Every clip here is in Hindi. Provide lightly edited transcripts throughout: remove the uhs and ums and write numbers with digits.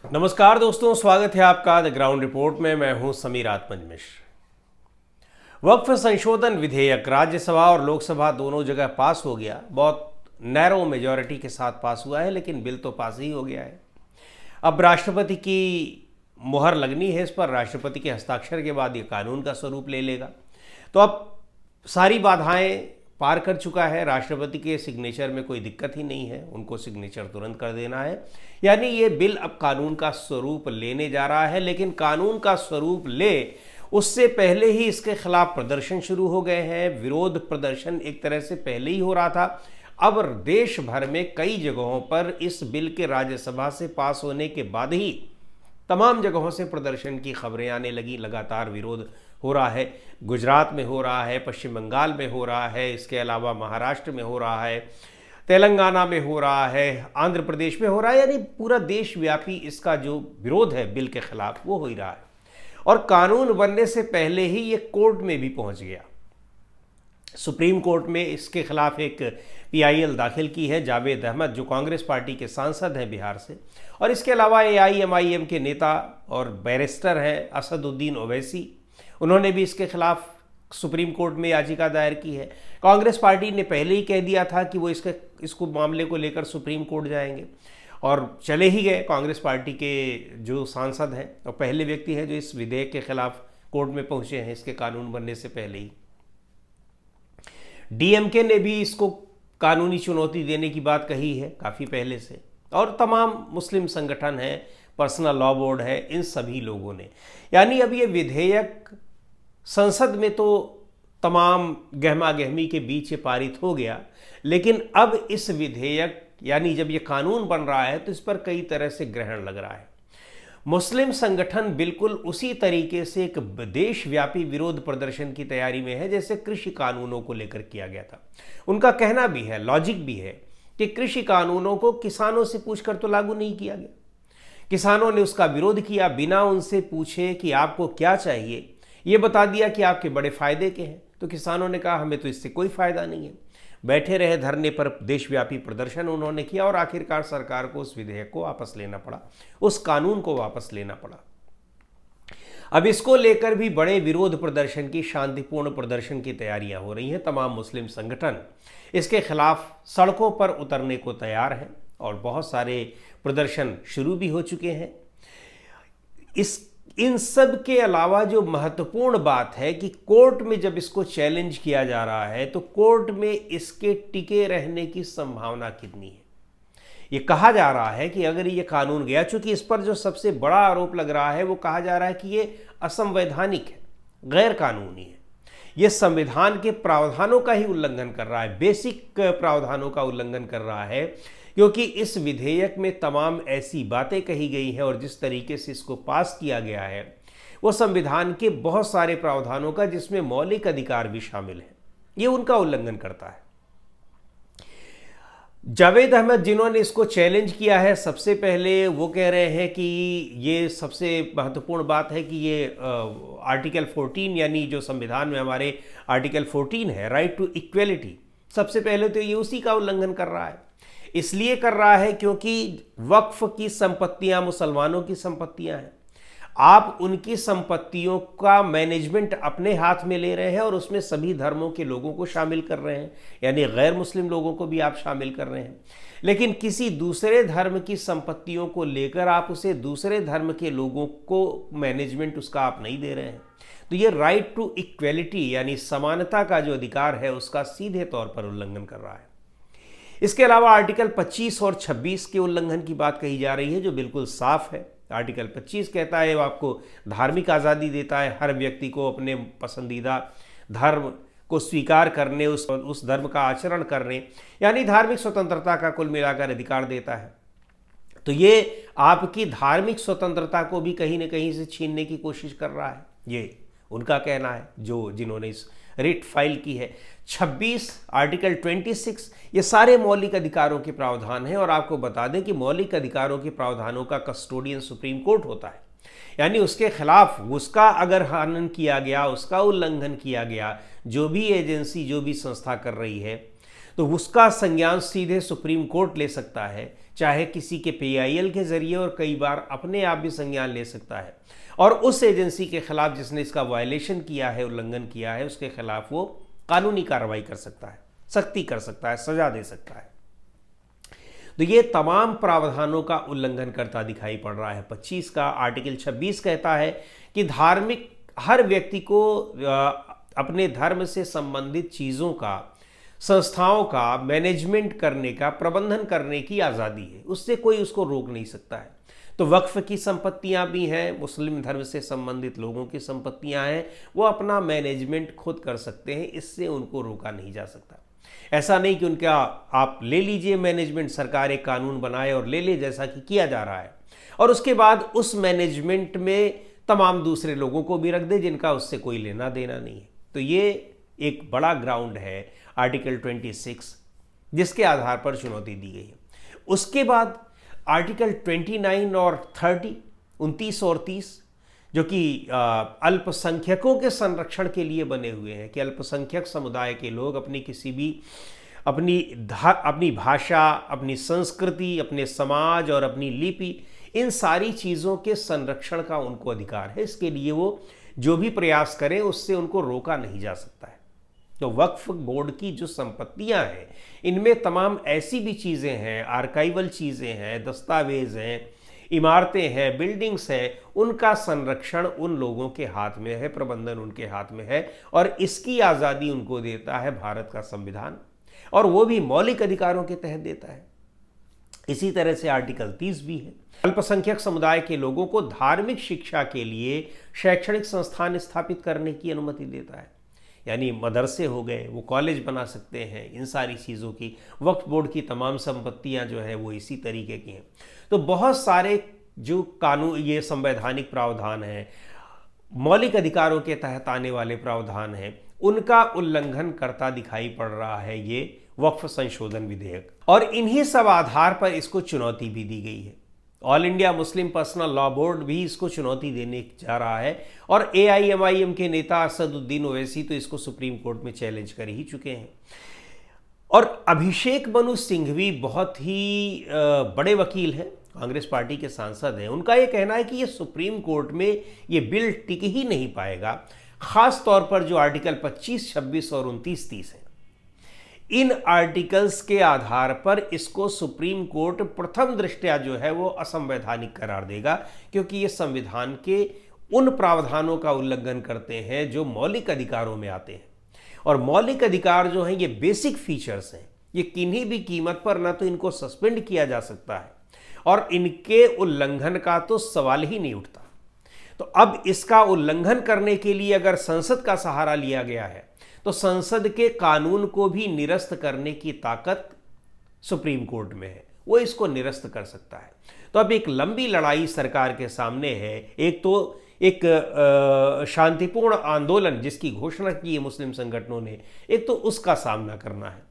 नमस्कार दोस्तों, स्वागत है आपका द ग्राउंड रिपोर्ट में। मैं हूं समीर आत्मज मिश्र। वक्फ संशोधन विधेयक राज्यसभा और लोकसभा दोनों जगह पास हो गया। बहुत नैरो मेजॉरिटी के साथ पास हुआ है, लेकिन बिल तो पास ही हो गया है। अब राष्ट्रपति की मुहर लगनी है इस पर। राष्ट्रपति के हस्ताक्षर के बाद ये कानून का स्वरूप ले लेगा। तो अब सारी बाधाएं पार कर चुका है। राष्ट्रपति के सिग्नेचर में कोई दिक्कत ही नहीं है, उनको सिग्नेचर तुरंत कर देना है। यानी ये बिल अब कानून का स्वरूप लेने जा रहा है। लेकिन कानून का स्वरूप ले उससे पहले ही इसके खिलाफ प्रदर्शन शुरू हो गए हैं। विरोध प्रदर्शन एक तरह से पहले ही हो रहा था। अब देश भर में कई जगहों पर इस बिल के राज्यसभा से पास होने के बाद ही तमाम जगहों से प्रदर्शन की खबरें आने लगी। लगातार विरोध हो रहा है। गुजरात में हो रहा है, पश्चिम बंगाल में हो रहा है, इसके अलावा महाराष्ट्र में हो रहा है, तेलंगाना में हो रहा है, आंध्र प्रदेश में हो रहा है। यानी पूरा देशव्यापी इसका जो विरोध है बिल के खिलाफ वो हो ही रहा है। और कानून बनने से पहले ही ये कोर्ट में भी पहुंच गया। सुप्रीम कोर्ट में इसके खिलाफ एक पीआईएल दाखिल की है जावेद अहमद, जो कांग्रेस पार्टी के सांसद हैं बिहार से। और इसके अलावा एआईएमआईएम के नेता और बैरिस्टर हैं असदुद्दीन ओवैसी, उन्होंने भी इसके खिलाफ सुप्रीम कोर्ट में याचिका दायर की है। कांग्रेस पार्टी ने पहले ही कह दिया था कि वो इसको मामले को लेकर सुप्रीम कोर्ट जाएंगे, और चले ही गए। कांग्रेस पार्टी के जो सांसद हैं और पहले व्यक्ति हैं जो इस विधेयक के खिलाफ कोर्ट में पहुंचे हैं इसके कानून बनने से पहले ही। डीएमके ने भी इसको कानूनी चुनौती देने की बात कही है काफ़ी पहले से, और तमाम मुस्लिम संगठन हैं, पर्सनल लॉ बोर्ड है, इन सभी लोगों ने। यानी अब ये विधेयक संसद में तो तमाम गहमा गहमी के बीच ये पारित हो गया, लेकिन अब इस विधेयक यानी जब ये कानून बन रहा है तो इस पर कई तरह से ग्रहण लग रहा है। मुस्लिम संगठन बिल्कुल उसी तरीके से एक देशव्यापी विरोध प्रदर्शन की तैयारी में है जैसे कृषि कानूनों को लेकर किया गया था। उनका कहना भी है, लॉजिक भी है, कि कृषि कानूनों को किसानों से पूछकर तो लागू नहीं किया गया। किसानों ने उसका विरोध किया, बिना उनसे पूछे कि आपको क्या चाहिए। ये बता दिया कि आपके बड़े फायदे के हैं, तो किसानों ने कहा हमें तो इससे कोई फायदा नहीं है। बैठे रहे धरने पर, देशव्यापी प्रदर्शन उन्होंने किया, और आखिरकार सरकार को उस विधेयक को वापस लेना पड़ा, उस कानून को वापस लेना पड़ा। अब इसको लेकर भी बड़े विरोध प्रदर्शन की, शांतिपूर्ण प्रदर्शन की तैयारियां हो रही हैं। तमाम मुस्लिम संगठन इसके खिलाफ सड़कों पर उतरने को तैयार हैं, और बहुत सारे प्रदर्शन शुरू भी हो चुके हैं। इन सब के अलावा जो महत्वपूर्ण बात है कि कोर्ट में जब इसको चैलेंज किया जा रहा है तो कोर्ट में इसके टिके रहने की संभावना कितनी है। ये कहा जा रहा है कि अगर ये कानून गया, चूंकि इस पर जो सबसे बड़ा आरोप लग रहा है वो कहा जा रहा है कि ये असंवैधानिक है, गैर कानूनी है, ये संविधान के प्रावधानों का ही उल्लंघन कर रहा है, बेसिक प्रावधानों का उल्लंघन कर रहा है। क्योंकि इस विधेयक में तमाम ऐसी बातें कही गई हैं और जिस तरीके से इसको पास किया गया है वो संविधान के बहुत सारे प्रावधानों का, जिसमें मौलिक अधिकार भी शामिल है, ये उनका उल्लंघन करता है। जावेद अहमद जिन्होंने इसको चैलेंज किया है, सबसे पहले वो कह रहे हैं कि ये सबसे महत्वपूर्ण बात है कि ये आर्टिकल 14 यानी जो संविधान में हमारे आर्टिकल 14 है, राइट टू इक्वेलिटी, सबसे पहले तो ये उसी का उल्लंघन कर रहा है। इसलिए कर रहा है क्योंकि वक्फ की संपत्तियां मुसलमानों की संपत्तियां हैं। आप उनकी संपत्तियों का मैनेजमेंट अपने हाथ में ले रहे हैं और उसमें सभी धर्मों के लोगों को शामिल कर रहे हैं, यानी गैर मुस्लिम लोगों को भी आप शामिल कर रहे हैं। लेकिन किसी दूसरे धर्म की संपत्तियों को लेकर आप उसे दूसरे धर्म के लोगों को मैनेजमेंट उसका आप नहीं दे रहे हैं। तो ये राइट टू इक्वेलिटी यानी समानता का जो अधिकार है उसका सीधे तौर पर उल्लंघन कर रहा है। इसके अलावा आर्टिकल 25 और 26 के उल्लंघन की बात कही जा रही है, जो बिल्कुल साफ है। आर्टिकल 25 कहता है वो आपको धार्मिक आज़ादी देता है, हर व्यक्ति को अपने पसंदीदा धर्म को स्वीकार करने, उस धर्म का आचरण करने, यानी धार्मिक स्वतंत्रता का कुल मिलाकर अधिकार देता है। तो ये आपकी धार्मिक स्वतंत्रता को भी कहीं न कहीं से छीनने की कोशिश कर रहा है, ये उनका कहना है जिन्होंने इस रिट फाइल की है। 26 आर्टिकल 26 ये सारे मौलिक अधिकारों के प्रावधान हैं, और आपको बता दें कि मौलिक अधिकारों के प्रावधानों का कस्टोडियन सुप्रीम कोर्ट होता है। यानी उसके खिलाफ उसका अगर हनन किया गया, उसका उल्लंघन किया गया, जो भी एजेंसी जो भी संस्था कर रही है, तो उसका संज्ञान सीधे सुप्रीम कोर्ट ले सकता है, चाहे किसी के PIL के जरिए, और कई बार अपने आप भी संज्ञान ले सकता है। और उस एजेंसी के खिलाफ जिसने इसका वायलेशन किया है, उल्लंघन किया है, उसके खिलाफ वो कानूनी कार्रवाई कर सकता है, सख्ती कर सकता है, सजा दे सकता है। तो ये तमाम प्रावधानों का उल्लंघन करता दिखाई पड़ रहा है। 25 का आर्टिकल 26 कहता है कि धार्मिक हर व्यक्ति को अपने धर्म से संबंधित चीज़ों का, संस्थाओं का मैनेजमेंट करने का, प्रबंधन करने की आज़ादी है, उससे कोई उसको रोक नहीं सकता है। तो वक्फ की संपत्तियां भी हैं, मुस्लिम धर्म से संबंधित लोगों की संपत्तियां हैं, वो अपना मैनेजमेंट खुद कर सकते हैं, इससे उनको रोका नहीं जा सकता। ऐसा नहीं कि उनका आप ले लीजिए मैनेजमेंट, सरकार एक कानून बनाए और ले ले, जैसा कि किया जा रहा है, और उसके बाद उस मैनेजमेंट में तमाम दूसरे लोगों को भी रख दे जिनका उससे कोई लेना देना नहीं है। तो ये एक बड़ा ग्राउंड है आर्टिकल 26, जिसके आधार पर चुनौती दी गई है। उसके बाद आर्टिकल 29 और 30, 29 और 30, जो कि अल्पसंख्यकों के संरक्षण के लिए बने हुए हैं, कि अल्पसंख्यक समुदाय के लोग अपनी किसी भी अपनी भाषा, अपनी संस्कृति, अपने समाज और अपनी लिपि, इन सारी चीज़ों के संरक्षण का उनको अधिकार है। इसके लिए वो जो भी प्रयास करें उससे उनको रोका नहीं जा सकता है। तो वक्फ बोर्ड की जो संपत्तियां हैं, इनमें तमाम ऐसी भी चीज़ें हैं, आर्काइवल चीज़ें हैं, दस्तावेज हैं, इमारतें हैं, बिल्डिंग्स हैं, उनका संरक्षण उन लोगों के हाथ में है, प्रबंधन उनके हाथ में है, और इसकी आज़ादी उनको देता है भारत का संविधान, और वो भी मौलिक अधिकारों के तहत देता है। इसी तरह से आर्टिकल 30 भी है, अल्पसंख्यक समुदाय के लोगों को धार्मिक शिक्षा के लिए शैक्षणिक संस्थान स्थापित करने की अनुमति देता है। यानी मदरसे हो गए, वो कॉलेज बना सकते हैं, इन सारी चीज़ों की वक्फ बोर्ड की तमाम संपत्तियां जो है वो इसी तरीके की हैं। तो बहुत सारे जो कानून, ये संवैधानिक प्रावधान हैं, मौलिक अधिकारों के तहत आने वाले प्रावधान हैं, उनका उल्लंघन करता दिखाई पड़ रहा है ये वक्फ संशोधन विधेयक, और इन्हीं सब आधार पर इसको चुनौती भी दी गई है। All India Muslim personal law board भी इसको चुनौती देने जा रहा है, और AIMIM के नेता असदुद्दीन ओवैसी तो इसको सुप्रीम कोर्ट में चैलेंज कर ही चुके हैं। और अभिषेक मनु सिंघवी बहुत ही बड़े वकील हैं, कांग्रेस पार्टी के सांसद हैं। उनका ये कहना है कि ये सुप्रीम कोर्ट में ये बिल टिक ही नहीं पाएगा, खास तौर पर जो आर्टिकल 25, 26 और 29, 30 है। इन आर्टिकल्स के आधार पर इसको सुप्रीम कोर्ट प्रथम दृष्टया जो है वो असंवैधानिक करार देगा, क्योंकि ये संविधान के उन प्रावधानों का उल्लंघन करते हैं जो मौलिक अधिकारों में आते हैं। और मौलिक अधिकार जो हैं ये बेसिक फीचर्स हैं, ये किन्हीं भी कीमत पर ना तो इनको सस्पेंड किया जा सकता है, और इनके उल्लंघन का तो सवाल ही नहीं उठता। तो अब इसका उल्लंघन करने के लिए अगर संसद का सहारा लिया गया है, तो संसद के कानून को भी निरस्त करने की ताकत सुप्रीम कोर्ट में है, वो इसको निरस्त कर सकता है। तो अब एक लंबी लड़ाई सरकार के सामने है। एक तो एक शांतिपूर्ण आंदोलन जिसकी घोषणा की है मुस्लिम संगठनों ने, एक तो उसका सामना करना है।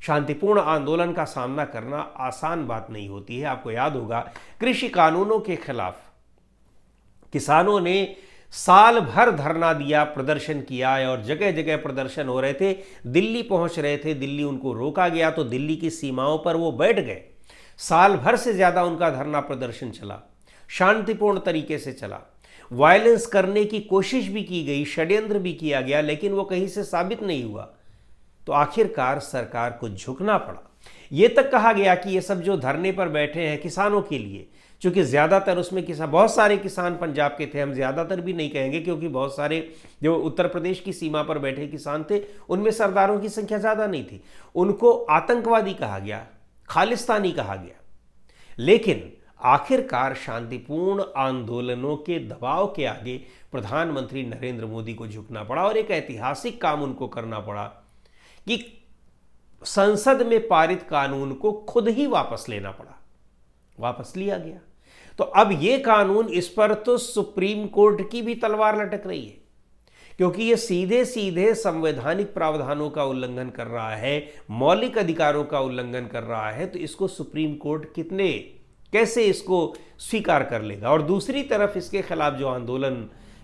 शांतिपूर्ण आंदोलन का सामना करना आसान बात नहीं होती है। आपको याद होगा, कृषि कानूनों के खिलाफ किसानों ने साल भर धरना दिया, प्रदर्शन किया, और जगह जगह प्रदर्शन हो रहे थे, दिल्ली पहुंच रहे थे, दिल्ली उनको रोका गया, तो दिल्ली की सीमाओं पर वो बैठ गए। साल भर से ज़्यादा उनका धरना प्रदर्शन चला, शांतिपूर्ण तरीके से चला, वायलेंस करने की कोशिश भी की गई, षड्यंत्र भी किया गया, लेकिन वो कहीं से साबित नहीं हुआ। तो आखिरकार सरकार को झुकना पड़ा। ये तक कहा गया कि ये सब जो धरने पर बैठे हैं किसानों के लिए, चूँकि ज़्यादातर उसमें बहुत सारे किसान पंजाब के थे, हम ज़्यादातर भी नहीं कहेंगे क्योंकि बहुत सारे जो उत्तर प्रदेश की सीमा पर बैठे किसान थे, उनमें सरदारों की संख्या ज़्यादा नहीं थी। उनको आतंकवादी कहा गया, खालिस्तानी कहा गया। लेकिन आखिरकार शांतिपूर्ण आंदोलनों के दबाव के आगे प्रधानमंत्री नरेंद्र मोदी को झुकना पड़ा, और एक ऐतिहासिक काम उनको करना पड़ा कि संसद में पारित कानून को खुद ही वापस लेना पड़ा। वापस लिया गया। तो अब ये कानून, इस पर तो सुप्रीम कोर्ट की भी तलवार लटक रही है, क्योंकि ये सीधे सीधे संवैधानिक प्रावधानों का उल्लंघन कर रहा है, मौलिक अधिकारों का उल्लंघन कर रहा है। तो इसको सुप्रीम कोर्ट कैसे इसको स्वीकार कर लेगा। और दूसरी तरफ इसके खिलाफ जो आंदोलन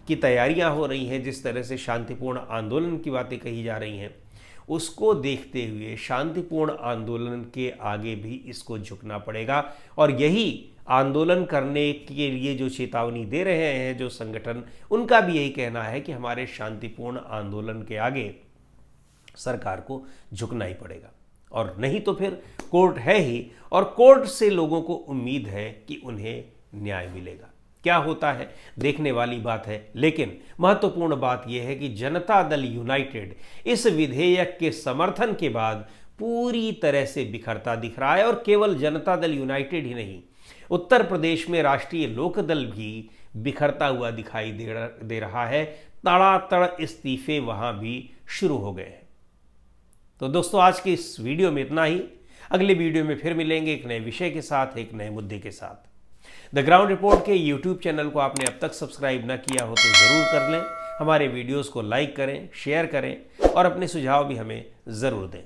की तैयारियां हो रही हैं, जिस तरह से शांतिपूर्ण आंदोलन की बातें कही जा रही हैं, उसको देखते हुए शांतिपूर्ण आंदोलन के आगे भी इसको झुकना पड़ेगा। और यही आंदोलन करने के लिए जो चेतावनी दे रहे हैं जो संगठन, उनका भी यही कहना है कि हमारे शांतिपूर्ण आंदोलन के आगे सरकार को झुकना ही पड़ेगा, और नहीं तो फिर कोर्ट है ही, और कोर्ट से लोगों को उम्मीद है कि उन्हें न्याय मिलेगा। क्या होता है देखने वाली बात है, लेकिन महत्वपूर्ण बात यह है कि जनता दल यूनाइटेड इस विधेयक के समर्थन के बाद पूरी तरह से बिखरता दिख रहा है। और केवल जनता दल यूनाइटेड ही नहीं, उत्तर प्रदेश में राष्ट्रीय लोकदल भी बिखरता हुआ दिखाई दे रहा है। तड़ातड़ इस्तीफे वहां भी शुरू हो गए हैं। तो दोस्तों, आज के इस वीडियो में इतना ही। अगले वीडियो में फिर मिलेंगे एक नए विषय के साथ, एक नए मुद्दे के साथ। द ग्राउंड रिपोर्ट के यूट्यूब चैनल को आपने अब तक सब्सक्राइब न किया हो तो ज़रूर कर लें। हमारे वीडियोस को लाइक करें, शेयर करें और अपने सुझाव भी हमें ज़रूर दें।